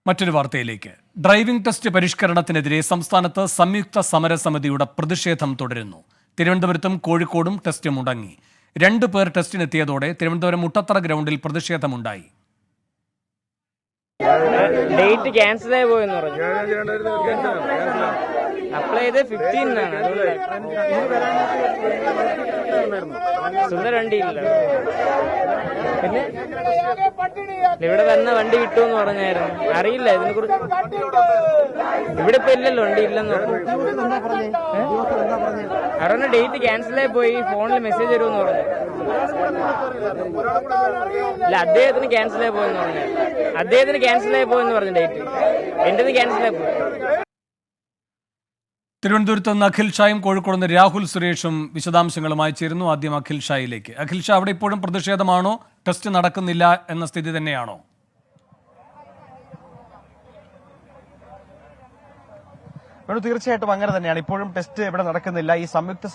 മറ്റൊരു വാർത്തയിലേക്ക്. Driving test പരിഷ്കരണത്തിനെതിരെ സംസ്ഥാനത്ത് സംയുക്ത സമരസമിതിയുടെ പ്രതിഷേധം തുടരുന്നു. തിരുവനന്തപുരത്തും കോഴിക്കോടും ടെസ്റ്റ് മുടങ്ങി. 2 പേർ ടെസ്റ്റിനെത്തിയതോടെ തിരുവനന്തപുരം മുട്ടത്തറ ഗ്രൗണ്ടിൽ പ്രതിഷേധമുണ്ടായി. ഡേറ്റ് ക്യാൻസൽ ആയി പോയെന്ന് പറഞ്ഞു. അപ്ലൈ ചെയ്ത് 15-നാണ്. സുന്ദര വണ്ടിയില്ല. പിന്നെ ഇവിടെ വന്ന വണ്ടി കിട്ടുമെന്ന് പറഞ്ഞായിരുന്നു. അറിയില്ല ഇതിനെ കുറിച്ച്. ഇവിടെ ഇപ്പൊ ഇല്ലല്ലോ, വണ്ടി ഇല്ലെന്ന് പറഞ്ഞു. അവിടെ ഡേറ്റ് ക്യാൻസൽ ആയി പോയി, ഫോണിൽ മെസ്സേജ് വരുമെന്ന് പറഞ്ഞു. ഇല്ല, അദ്ദേഹത്തിന് ക്യാൻസൽ ആയി പോയെന്ന് പറഞ്ഞു. ഡേറ്റ് എന്റേത് ക്യാൻസൽ ആയി പോയി. തിരുവനന്തപുരത്ത് നിന്ന് അഖിൽ ഷായും കോഴിക്കോട് നിന്ന് രാഹുൽ സുരേഷും വിശദാംശങ്ങളുമായി ചേരുന്നു. ആദ്യം അഖിൽ ഷായിലേക്ക്. അഖിൽ ഷാ, അവിടെ ഇപ്പോഴും പ്രതിഷേധമാണോ? ടെസ്റ്റ് നടക്കുന്നില്ല എന്ന സ്ഥിതി തന്നെയാണോ? തീർച്ചയായിട്ടും അങ്ങനെ തന്നെയാണ്. ഇപ്പോഴും ടെസ്റ്റ് ഇവിടെ നടക്കുന്നില്ല. ഈ സംയുക്ത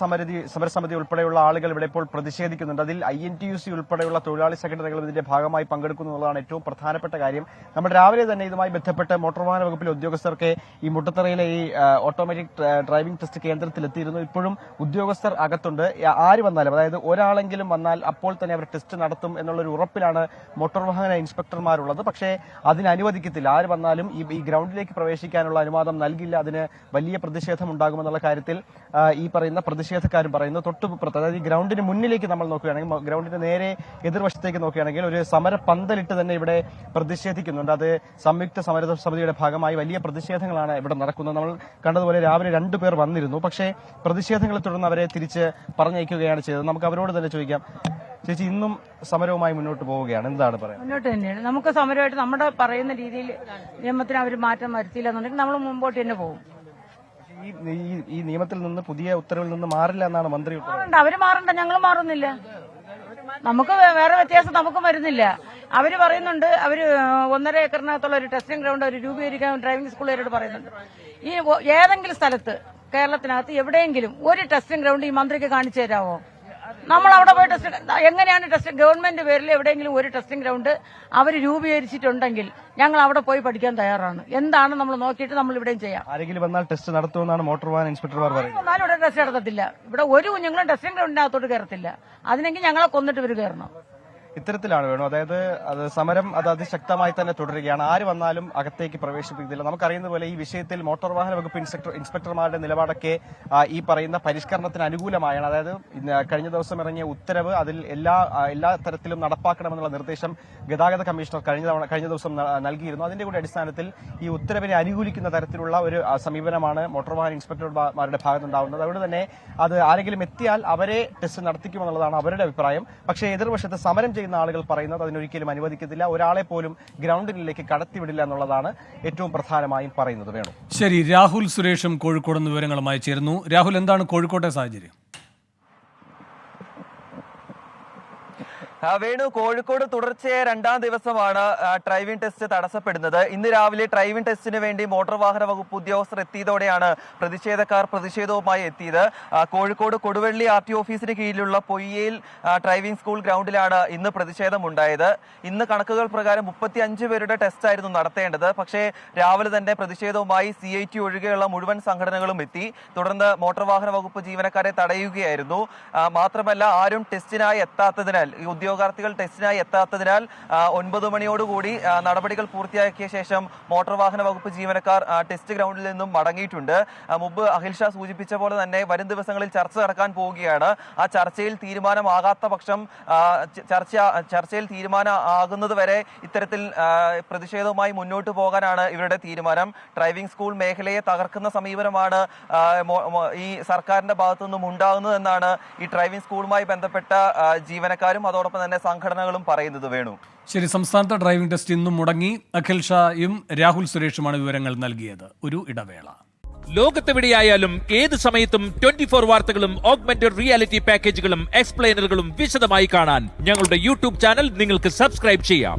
സമരസമിതി ഉൾപ്പെടെയുള്ള ആളുകൾ ഇവിടെ ഇപ്പോൾ പ്രതിഷേധിക്കുന്നുണ്ട്. അതിൽ INTUC ഉൾപ്പെടെയുള്ള തൊഴിലാളി സെക്രട്ടറികളും ഇതിന്റെ ഭാഗമായി പങ്കെടുക്കുന്നു എന്നുള്ളതാണ് ഏറ്റവും പ്രധാനപ്പെട്ട കാര്യം. നമ്മൾ രാവിലെ തന്നെ ഇതുമായി ബന്ധപ്പെട്ട് മോട്ടോർ വാഹന വകുപ്പിലെ ഉദ്യോഗസ്ഥർക്ക് ഈ മുട്ടത്തറയിലെ ഈ ഓട്ടോമാറ്റിക് ഡ്രൈവിംഗ് ടെസ്റ്റ് കേന്ദ്രത്തിലെത്തിയിരുന്നു. ഇപ്പോഴും ഉദ്യോഗസ്ഥർ അകത്തുണ്ട്. ആര് വന്നാലും, അതായത് ഒരാളെങ്കിലും വന്നാൽ അപ്പോൾ തന്നെ അവർ ടെസ്റ്റ് നടത്തും എന്നുള്ളൊരു ഉറപ്പിലാണ് മോട്ടോർ വാഹന ഇൻസ്പെക്ടർമാരുള്ളത്. പക്ഷേ അതിന് അനുവദിക്കത്തില്ല. ആര് വന്നാലും ഈ ഗ്രൗണ്ടിലേക്ക് പ്രവേശിക്കാനുള്ള അനുവാദം നൽകില്ല. അതിന് വലിയ പ്രതിഷേധം ഉണ്ടാകുമെന്നുള്ള കാര്യത്തിൽ ഈ പറയുന്ന പ്രതിഷേധക്കാരും പറയുന്നു. തൊട്ടുപുറത്ത്, അതായത് ഈ ഗ്രൗണ്ടിന് മുന്നിലേക്ക് നമ്മൾ നോക്കുകയാണെങ്കിൽ, ഗ്രൗണ്ടിന്റെ നേരെ എതിർവശത്തേക്ക് നോക്കുകയാണെങ്കിൽ ഒരു സമര പന്തലിട്ട് തന്നെ ഇവിടെ പ്രതിഷേധിക്കുന്നുണ്ട്. അത് സംയുക്ത സമരസമിതിയുടെ ഭാഗമായി വലിയ പ്രതിഷേധങ്ങളാണ് ഇവിടെ നടക്കുന്നത്. നമ്മൾ കണ്ടതുപോലെ രാവിലെ 2 പേർ വന്നിരുന്നു. പക്ഷേ പ്രതിഷേധങ്ങളെ തുടർന്ന് അവരെ തിരിച്ച് പറഞ്ഞയക്കുകയാണ് ചെയ്തത്. നമുക്ക് അവരോട് തന്നെ ചോദിക്കാം. ചേച്ചി, ഇന്നും സമരവുമായി മുന്നോട്ട് പോവുകയാണ്, എന്താണ് പറയുന്നത്? മുന്നോട്ട് തന്നെയാണ്. നമുക്ക് സമരമായിട്ട് നമ്മുടെ പറയുന്ന രീതിയിൽ നിയമത്തിന് അവർ മാറ്റം വരുത്തിയില്ല എന്നുണ്ടെങ്കിൽ നമ്മൾ മുമ്പോട്ട് തന്നെ പോകും. ഈ നിയമത്തിൽ നിന്ന്, പുതിയ ഉത്തരവിൽ നിന്ന് മാറില്ല എന്നാണ് മന്ത്രി. അവര് മാറണ്ട, ഞങ്ങൾ മാറുന്നില്ല. നമുക്ക് വേറെ വ്യത്യാസം നമുക്കും വരുന്നില്ല. അവര് പറയുന്നുണ്ട്, അവര് 1.5 ഏക്കറിനകത്തുള്ള ഒരു ടെസ്റ്റിംഗ് ഗ്രൗണ്ട് ഒരു രൂപീകരിക്കാൻ ഡ്രൈവിംഗ് സ്കൂളുകാരോട് പറയുന്നുണ്ട്. ഈ ഏതെങ്കിലും സ്ഥലത്ത് കേരളത്തിനകത്ത് എവിടെയെങ്കിലും ഒരു ടെസ്റ്റിംഗ് ഗ്രൗണ്ട് ഈ മന്ത്രിക്ക് കാണിച്ചു തരാമോ? നമ്മൾ അവിടെ പോയി ടെസ്റ്റ് എങ്ങനെയാണ് ഗവൺമെന്റ് പേരിൽ എവിടെയെങ്കിലും ഒരു ടെസ്റ്റിംഗ് ഗ്രൗണ്ട് അവർ രൂപീകരിച്ചിട്ടുണ്ടെങ്കിൽ ഞങ്ങൾ അവിടെ പോയി പഠിക്കാൻ തയ്യാറാണ്. എന്താണ് നമ്മൾ നോക്കിയിട്ട് നമ്മൾ ഇവിടെയും ചെയ്യാം. ആരെങ്കിലും വന്നാൽ ടെസ്റ്റ് നടത്തുമെന്നാണ് മോട്ടോർ വാഹന ഇൻസ്പെക്ടർമാർ പറയുന്നത്. വന്നാലും ഇവിടെ ടെസ്റ്റ് നടത്തത്തില്ല. ഇവിടെ ഒരു കുഞ്ഞുങ്ങളും ടെസ്റ്റിംഗ് ഗ്രൗണ്ടിനകത്തോട്ട് കയറത്തില്ല. അതിനെങ്കിൽ ഞങ്ങളെ കൊന്നിട്ട് ഇവർ കയറണം. ഇത്തരത്തിലാണ് വേണം. അതായത് സമരം അത് അതിശക്തമായി തന്നെ തുടരുകയാണ്. ആര് വന്നാലും അകത്തേക്ക് പ്രവേശിപ്പിക്കുന്നില്ല. നമുക്കറിയുന്ന പോലെ ഈ വിഷയത്തിൽ മോട്ടോർ വാഹന വകുപ്പ് ഇൻസ്പെക്ടർമാരുടെ നിലപാടൊക്കെ ഈ പറയുന്ന പരിഷ്കരണത്തിന് അനുകൂലമായാണ്. അതായത് കഴിഞ്ഞ ദിവസം ഇറങ്ങിയ ഉത്തരവ് അതിൽ എല്ലാ തരത്തിലും നടപ്പാക്കണമെന്നുള്ള നിർദ്ദേശം ഗതാഗത കമ്മീഷണർ കഴിഞ്ഞ ദിവസം നൽകിയിരുന്നു. അതിന്റെ കൂടി അടിസ്ഥാനത്തിൽ ഈ ഉത്തരവിനെ അനുകൂലിക്കുന്ന തരത്തിലുള്ള ഒരു സമീപനമാണ് മോട്ടോർ വാഹന ഇൻസ്പെക്ടർമാരുടെ ഭാഗത്തുണ്ടാവുന്നത്. അതുകൊണ്ട് തന്നെ അത് ആരെങ്കിലും എത്തിയാൽ അവരെ ടെസ്റ്റ് നടത്തിക്കുമെന്നുള്ളതാണ് അവരുടെ അഭിപ്രായം. പക്ഷേ എതിർവശത്ത് സമരം ചെയ്യുന്ന ആളുകൾ പറയുന്നത് അതിനൊരിക്കലും അനുവദിക്കത്തില്ല. ഒരാളെ പോലും ഗ്രൗണ്ടിലേക്ക് കടത്തിവിടില്ല എന്നുള്ളതാണ് ഏറ്റവും പ്രധാനമായും പറയുന്നത്. വേണം. ശരി, രാഹുൽ സുരേഷും കോഴിക്കോട് നിന്ന് വിവരങ്ങളുമായി ചേരുന്നു. രാഹുൽ, എന്താണ് കോഴിക്കോട്ടെ സാഹചര്യം? വേണു, കോഴിക്കോട് തുടർച്ചയായ 2ാം ദിവസമാണ് ഡ്രൈവിംഗ് ടെസ്റ്റ് തടസ്സപ്പെടുന്നത്. ഇന്ന് രാവിലെ ഡ്രൈവിംഗ് ടെസ്റ്റിന് വേണ്ടി മോട്ടോർ വാഹന വകുപ്പ് ഉദ്യോഗസ്ഥർ എത്തിയതോടെയാണ് പ്രതിഷേധക്കാർ പ്രതിഷേധവുമായി എത്തിയത്. കോഴിക്കോട് കൊടുവള്ളി RT ഓഫീസിന് കീഴിലുള്ള പൊയ്യയിൽ ഡ്രൈവിംഗ് സ്കൂൾ ഗ്രൗണ്ടിലാണ് ഇന്ന് പ്രതിഷേധമുണ്ടായത്. ഇന്ന് കണക്കുകൾ പ്രകാരം 35 പേരുടെ ടെസ്റ്റ് ആയിരുന്നു നടത്തേണ്ടത്. പക്ഷേ രാവിലെ തന്നെ പ്രതിഷേധവുമായി CIT ഒഴികെയുള്ള മുഴുവൻ സംഘടനകളും എത്തി. തുടർന്ന് മോട്ടോർ വാഹന വകുപ്പ് ജീവനക്കാരെ തടയുകയായിരുന്നു. മാത്രമല്ല, ആരും ടെസ്റ്റിനായി എത്താത്തതിനാൽ, ഉദ്യോഗാർത്ഥികൾ ടെസ്റ്റിനായി എത്താത്തതിനാൽ 9 മണിയോടുകൂടി നടപടികൾ പൂർത്തിയാക്കിയ ശേഷം മോട്ടോർ വാഹന വകുപ്പ് ജീവനക്കാർ ടെസ്റ്റ് ഗ്രൗണ്ടിൽ നിന്നും മടങ്ങിയിട്ടുണ്ട്. മുമ്പ് അഖിൽ ഷാ സൂചിപ്പിച്ച പോലെ തന്നെ വരും ദിവസങ്ങളിൽ ചർച്ച നടക്കാൻ പോവുകയാണ്. ആ ചർച്ചയിൽ തീരുമാനമാകാത്ത പക്ഷം ചർച്ചയിൽ തീരുമാനമാകുന്നത് വരെ ഇത്തരത്തിൽ പ്രതിഷേധവുമായി മുന്നോട്ട് പോകാനാണ് ഇവരുടെ തീരുമാനം. ഡ്രൈവിംഗ് സ്കൂൾ മേഖലയെ തകർക്കുന്ന സമീപനമാണ് ഈ സർക്കാരിന്റെ ഭാഗത്തുനിന്നും ഉണ്ടാകുന്നതെന്നാണ് ഈ ഡ്രൈവിംഗ് സ്കൂളുമായി ബന്ധപ്പെട്ട ജീവനക്കാരും അതോടൊപ്പം തന്നെ സംഘടനകളും പറയുന്നത്. വേണു, ശരി, സംസ്ഥാനത്തെ ഡ്രൈവിംഗ് ടെസ്റ്റ് ഇന്നും മുടങ്ങി. അഖിൽ ഷായും രാഹുൽ സുരേഷുമാണ് വിവരങ്ങൾ നൽകിയത്. ഒരു ഇടവേള. ലോകത്തെവിടെയായാലും ഏത് സമയത്തും 24 വാർത്തകളും ഓഗ്മെന്റഡ് റിയാലിറ്റി പാക്കേജുകളും എക്സ്പ്ലെയിനറുകളും വിശദമായി കാണാൻ ഞങ്ങളുടെ യൂട്യൂബ് ചാനൽ നിങ്ങൾക്ക് സബ്സ്ക്രൈബ് ചെയ്യാം.